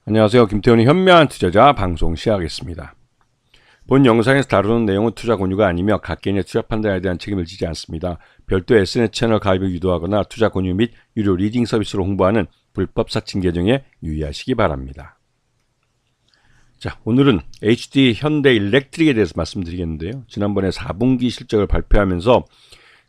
안녕하세요. 김태훈의 현명한 투자자 방송 시작하겠습니다. 본 영상에서 다루는 내용은 투자 권유가 아니며 각 개인의 투자 판단에 대한 책임을 지지 않습니다. 별도 SNS 채널 가입을 유도하거나 투자 권유 및 유료 리딩 서비스로 홍보하는 불법 사칭 계정에 유의하시기 바랍니다. 자, 오늘은 HD 현대일렉트릭에 대해서 말씀드리겠는데요. 지난번에 4분기 실적을 발표하면서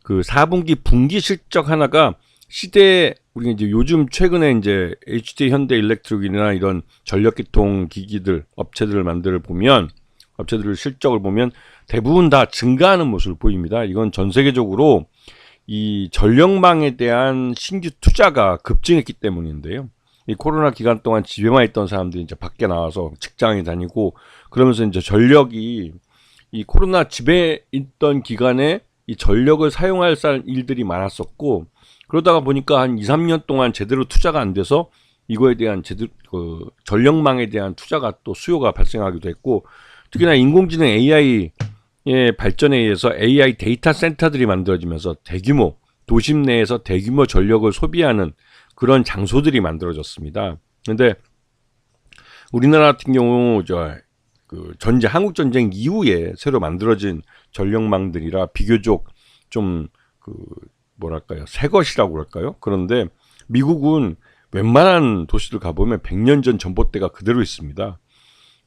그 4분기 분기 실적 하나가 시대에 우리가 이제 요즘 최근에 이제 HD 현대일렉트릭이나 이런 전력계통 기기들 업체들을 보면 업체들의 실적을 보면 대부분 다 증가하는 모습을 보입니다. 이건 전 세계적으로 이 전력망에 대한 신규 투자가 급증했기 때문인데요. 이 코로나 기간 동안 집에만 있던 사람들이 이제 밖에 나와서 직장에 다니고 그러면서 이제 전력이 이 코로나 집에 있던 기간에 이 전력을 사용할 일들이 많았었고 그러다가 보니까 한 2, 3년 동안 제대로 투자가 안 돼서 이거에 대한 그 전력망에 대한 투자가 또 수요가 발생하기도 했고 특히나 인공지능 AI의 발전에 의해서 AI 데이터 센터들이 만들어지면서 대규모 도심 내에서 대규모 전력을 소비하는 그런 장소들이 만들어졌습니다. 그런데 우리나라 같은 경우 그 한국 전쟁 이후에 새로 만들어진 전력망들이라 비교적 좀 뭐랄까요, 새 것이라고 그럴까요? 그런데 미국은 웬만한 도시들 가보면 100년 전 전봇대가 그대로 있습니다.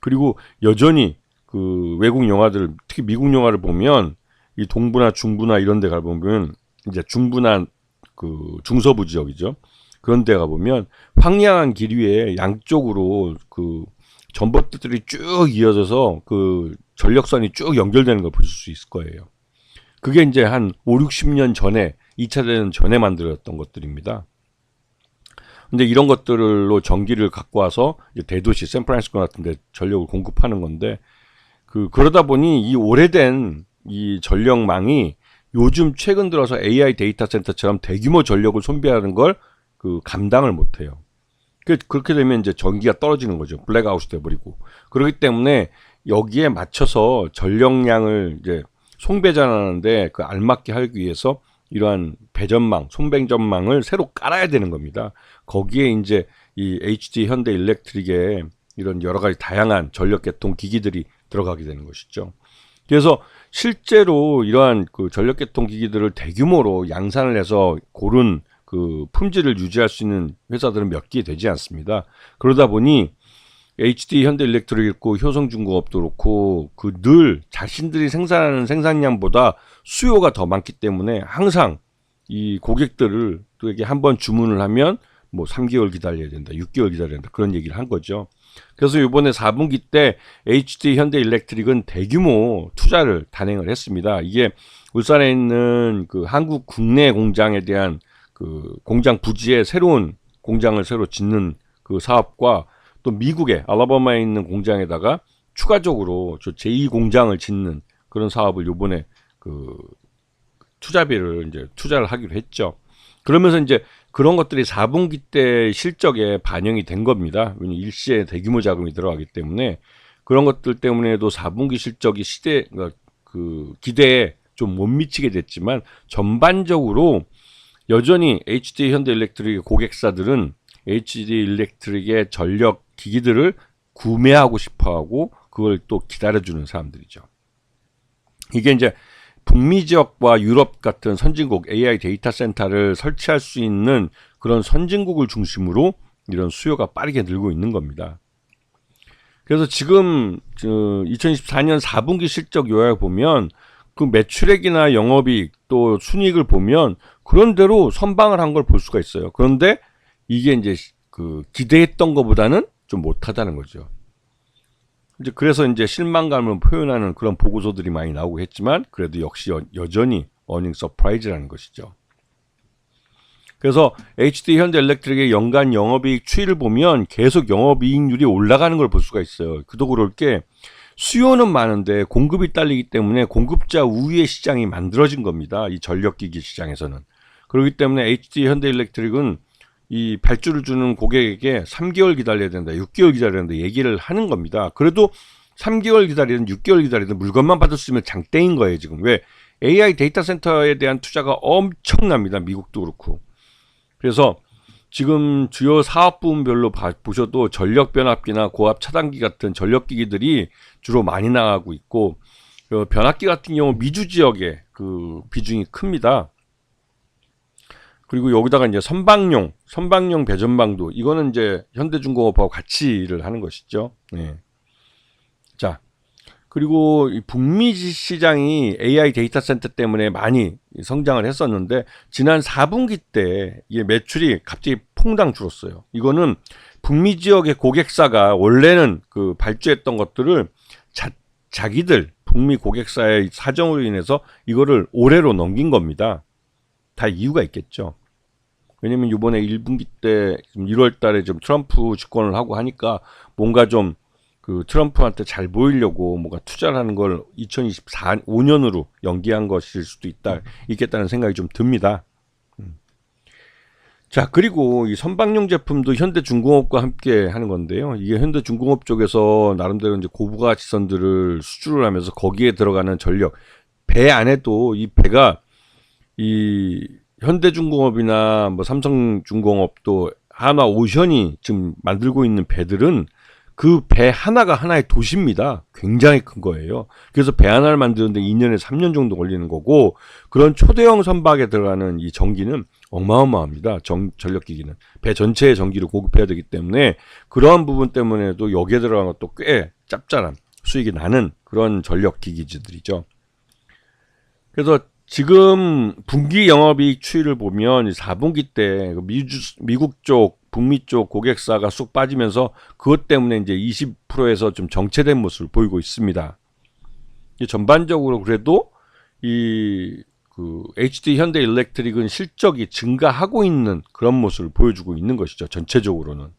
그리고 여전히 그 외국 영화들, 특히 미국 영화를 보면 이 동부나 중부나 이런 데 가보면 이제 중부나 그 중서부 지역이죠. 그런 데 가보면 황량한 길 위에 양쪽으로 그 전봇대들이 쭉 이어져서 그 전력선이 쭉 연결되는 걸 보실 수 있을 거예요. 그게 이제 한 5, 60년 전에 2차 대전 전에 만들었던 것들입니다. 근데 이런 것들로 전기를 갖고 와서 이제 대도시 샌프란시스코 같은 데 전력을 공급하는 건데 그러다 보니 이 오래된 이 전력망이 요즘 최근 들어서 AI 데이터 센터처럼 대규모 전력을 소비하는 걸 감당을 못 해요. 그렇게 되면 이제 전기가 떨어지는 거죠. 블랙아웃이 돼 버리고. 그렇기 때문에 여기에 맞춰서 전력량을 이제 송배전하는데 알맞게 하기 위해서 이러한 배전망, 송배전망을 새로 깔아야 되는 겁니다. 거기에 이제 이 HD 현대일렉트릭의 이런 여러 가지 다양한 전력계통 기기들이 들어가게 되는 것이죠. 그래서 실제로 이러한 그 전력계통 기기들을 대규모로 양산을 해서 고른 그 품질을 유지할 수 있는 회사들은 몇 개 되지 않습니다. 그러다 보니 HD 현대일렉트릭 있고 효성중공업도 그렇고 늘 자신들이 생산하는 생산량보다 수요가 더 많기 때문에 항상 이 고객들을 또 이게 한번 주문을 하면 뭐 3개월 기다려야 된다, 6개월 기다려야 된다 그런 얘기를 한 거죠. 그래서 이번에 4분기 때 HD 현대일렉트릭은 대규모 투자를 단행을 했습니다. 이게 울산에 있는 그 한국 국내 공장에 대한 그 공장 부지에 새로운 공장을 새로 짓는 그 사업과 또 미국의 알라바마에 있는 공장에다가 추가적으로 제2 공장을 짓는 그런 사업을 요번에 그 투자비를 이제 투자를 하기로 했죠. 그러면서 이제 그런 것들이 4분기 때 실적에 반영이 된 겁니다. 왜냐하면 일시에 대규모 자금이 들어가기 때문에 그런 것들 때문에도 4분기 실적이 그 기대에 좀 못 미치게 됐지만 전반적으로 여전히 HD 현대일렉트릭 고객사들은 HD 일렉트릭의 전력 기기들을 구매하고 싶어하고 그걸 또 기다려주는 사람들이죠. 이게 이제 북미 지역과 유럽 같은 선진국 AI 데이터 센터를 설치할 수 있는 그런 선진국을 중심으로 이런 수요가 빠르게 늘고 있는 겁니다. 그래서 지금 2024년 4분기 실적 요약을 보면 그 매출액이나 영업이익 또 순이익을 보면 그런 대로 선방을 한 걸 볼 수가 있어요. 그런데 이게 이제 그 기대했던 것보다는 좀 못하다는 거죠. 이제 그래서 이제 실망감을 표현하는 그런 보고서들이 많이 나오고 했지만 그래도 역시 여전히 어닝 서프라이즈라는 것이죠. 그래서 HD 현대일렉트릭의 연간 영업이익 추이를 보면 계속 영업이익률이 올라가는 걸 볼 수가 있어요. 그도 그럴 게 수요는 많은데 공급이 딸리기 때문에 공급자 우위의 시장이 만들어진 겁니다. 이 전력기기 시장에서는. 그렇기 때문에 HD 현대일렉트릭은 이 발주를 주는 고객에게 3개월 기다려야 된다, 6개월 기다려야 된다 얘기를 하는 겁니다. 그래도 3개월 기다리든 6개월 기다리든 물건만 받을 수 있으면 장땡인 거예요, 지금. 왜? AI 데이터 센터에 대한 투자가 엄청납니다. 미국도 그렇고. 그래서 지금 주요 사업 부문별로 보셔도 전력 변압기나 고압 차단기 같은 전력기기들이 주로 많이 나가고 있고, 변압기 같은 경우 미주 지역에 그 비중이 큽니다. 그리고 여기다가 이제 선박용 배전방도, 이거는 이제 현대중공업하고 같이 일을 하는 것이죠. 네. 자, 그리고 이 북미 시장이 AI 데이터 센터 때문에 많이 성장을 했었는데, 지난 4분기 때 이게 매출이 갑자기 퐁당 줄었어요. 이거는 북미 지역의 고객사가 원래는 그 발주했던 것들을 자기들 북미 고객사의 사정으로 인해서 이거를 올해로 넘긴 겁니다. 다 이유가 있겠죠. 왜냐면 이번에 1분기 때 1월 달에 좀 트럼프 집권을 하고 하니까 뭔가 좀 그 트럼프한테 잘 보이려고 뭔가 투자를 하는 걸 2024-5년으로 연기한 것일 수도 있겠다는 생각이 좀 듭니다. 자, 그리고 이 선박용 제품도 현대중공업과 함께 하는 건데요. 이게 현대중공업 쪽에서 나름대로 이제 고부가치선들을 수주를 하면서 거기에 들어가는 전력, 배 안에도 이 배가 이 현대중공업이나 뭐 삼성중공업도 한화오션이 지금 만들고 있는 배들은 그 배 하나가 하나의 도시입니다. 굉장히 큰 거예요. 그래서 배 하나를 만드는데 2년에서 3년 정도 걸리는 거고, 그런 초대형 선박에 들어가는 이 전기는 어마어마합니다. 전력기기는 배 전체의 전기를 공급해야 되기 때문에, 그러한 부분 때문에도 여기에 들어간 것도 꽤 짭짤한 수익이 나는 그런 전력기기들이죠. 그래서 지금 분기 영업이익 추이를 보면 4분기 때 미국 쪽, 북미 쪽 고객사가 쑥 빠지면서 그것 때문에 이제 20%에서 좀 정체된 모습을 보이고 있습니다. 전반적으로 그래도 그 HD 현대 일렉트릭은 실적이 증가하고 있는 그런 모습을 보여주고 있는 것이죠. 전체적으로는.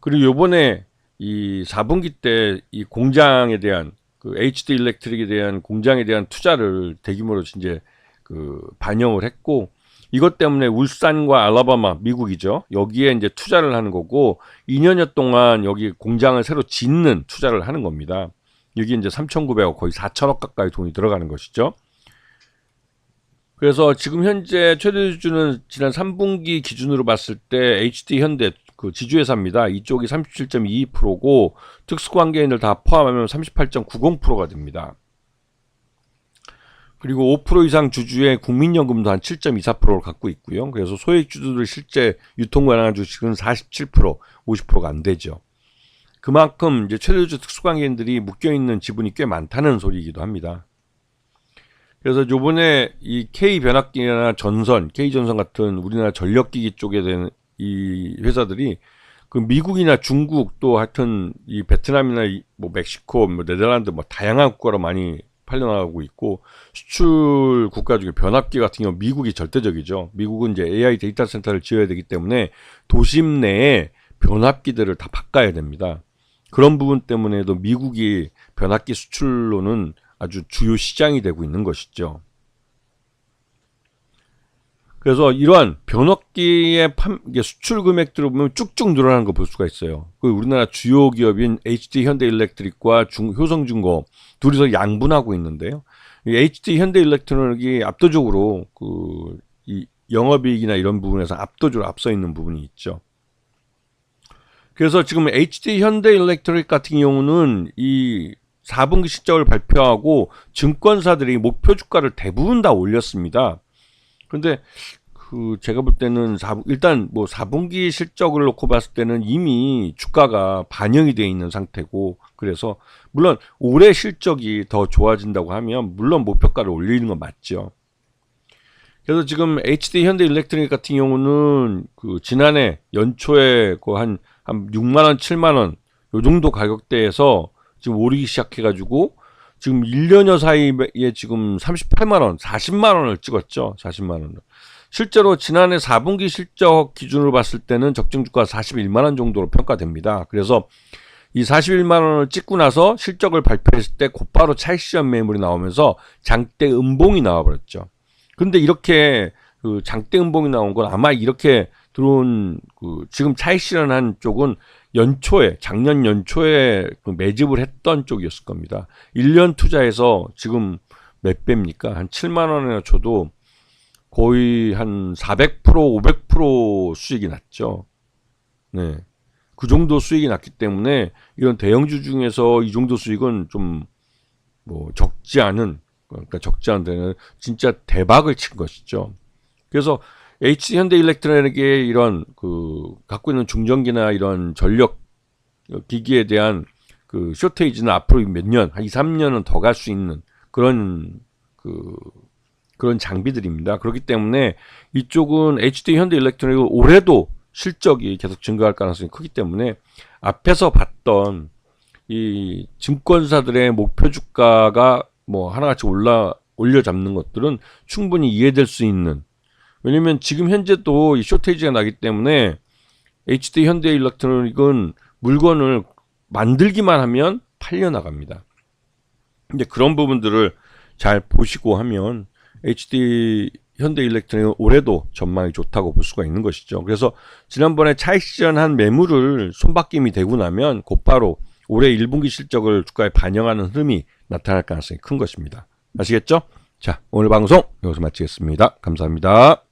그리고 요번에 이 4분기 때 이 공장에 대한 그 HD 일렉트릭에 대한 공장에 대한 투자를 대규모로 이제 그 반영을 했고, 이것 때문에 울산과 알라바마, 미국이죠. 여기에 이제 투자를 하는 거고, 2년여 동안 여기 공장을 새로 짓는 투자를 하는 겁니다. 여기 이제 3,900억, 거의 4천억 가까이 돈이 들어가는 것이죠. 그래서 지금 현재 최대 주주는 지난 3분기 기준으로 봤을 때 HD 현대 그 지주회사입니다. 이쪽이 37.22%고 특수관계인들 다 포함하면 38.90%가 됩니다. 그리고 5% 이상 주주의 국민연금도 한 7.24%를 갖고 있고요. 그래서 소액주주들 실제 유통 가능한 주식은 47%, 50%가 안 되죠. 그만큼 이제 최대주주 특수관계인들이 묶여있는 지분이 꽤 많다는 소리이기도 합니다. 그래서 요번에 이 K변압기나 전선, K전선 같은 우리나라 전력기기 쪽에 되는 이 회사들이 그 미국이나 중국 또 하여튼 이 베트남이나 뭐 멕시코, 뭐 네덜란드 뭐 다양한 국가로 많이 팔려나가고 있고, 수출 국가 중에 변압기 같은 경우 미국이 절대적이죠. 미국은 이제 AI 데이터 센터를 지어야 되기 때문에 도심 내에 변압기들을 다 바꿔야 됩니다. 그런 부분 때문에도 미국이 변압기 수출로는 아주 주요 시장이 되고 있는 것이죠. 그래서 이러한 변압기의 수출 금액들을 보면 쭉쭉 늘어나는 거 볼 수가 있어요. 우리나라 주요 기업인 HD 현대일렉트릭과 효성중공업 둘이서 양분하고 있는데요. 이 HD 현대일렉트릭이 압도적으로 이 영업이익이나 이런 부분에서 압도적으로 앞서 있는 부분이 있죠. 그래서 지금 HD 현대일렉트릭 같은 경우는 이 4분기 실적을 발표하고 증권사들이 목표 주가를 대부분 다 올렸습니다. 근데 제가 볼 때는 일단 뭐 4분기 실적을 놓고 봤을 때는 이미 주가가 반영이 되어 있는 상태고, 그래서 물론 올해 실적이 더 좋아진다고 하면 물론 목표가를 올리는 건 맞죠. 그래서 지금 HD 현대일렉트릭 같은 경우는 그 지난해 연초에 한 6만 원, 7만 원 요 정도 가격대에서 지금 오르기 시작해가지고 지금 1년여 사이에 지금 38만 원, 40만 원을 찍었죠. 40만 원을. 실제로 지난해 4분기 실적 기준으로 봤을 때는 적정주가 41만 원 정도로 평가됩니다. 그래서 이 41만 원을 찍고 나서 실적을 발표했을 때 곧바로 차익실현 매물이 나오면서 장대 음봉이 나와버렸죠. 근데 이렇게 장대 음봉이 나온 건 아마 이렇게 들어온 지금 차익실현한 쪽은 작년 연초에 매집을 했던 쪽이었을 겁니다. 1년 투자해서 지금 몇 배입니까? 한 7만 원이나 줘도 거의 한 400%, 500% 수익이 났죠. 네. 그 정도 수익이 났기 때문에 이런 대형주 중에서 이 정도 수익은 좀 뭐 적지 않은, 그러니까 적지 않은 데는 진짜 대박을 친 것이죠. 그래서 HD 현대일렉트로닉의 이런 그 갖고 있는 중전기나 이런 전력 기기에 대한 그 쇼테이지는 앞으로 몇 년, 한 2, 3년은 더 갈 수 있는 그런 그런 장비들입니다. 그렇기 때문에 이쪽은 HD 현대일렉트로닉은 올해도 실적이 계속 증가할 가능성이 크기 때문에 앞에서 봤던 이 증권사들의 목표 주가가 뭐 하나같이 올려 잡는 것들은 충분히 이해될 수 있는, 왜냐면 지금 현재도 이 쇼테이지가 나기 때문에 HD 현대일렉트로닉은 물건을 만들기만 하면 팔려 나갑니다. 근데 그런 부분들을 잘 보시고 하면 HD 현대일렉트로닉은 올해도 전망이 좋다고 볼 수가 있는 것이죠. 그래서 지난번에 차익 실현한 매물을 손바뀜이 되고 나면 곧바로 올해 1분기 실적을 주가에 반영하는 흐름이 나타날 가능성이 큰 것입니다. 아시겠죠? 자, 오늘 방송 여기서 마치겠습니다. 감사합니다.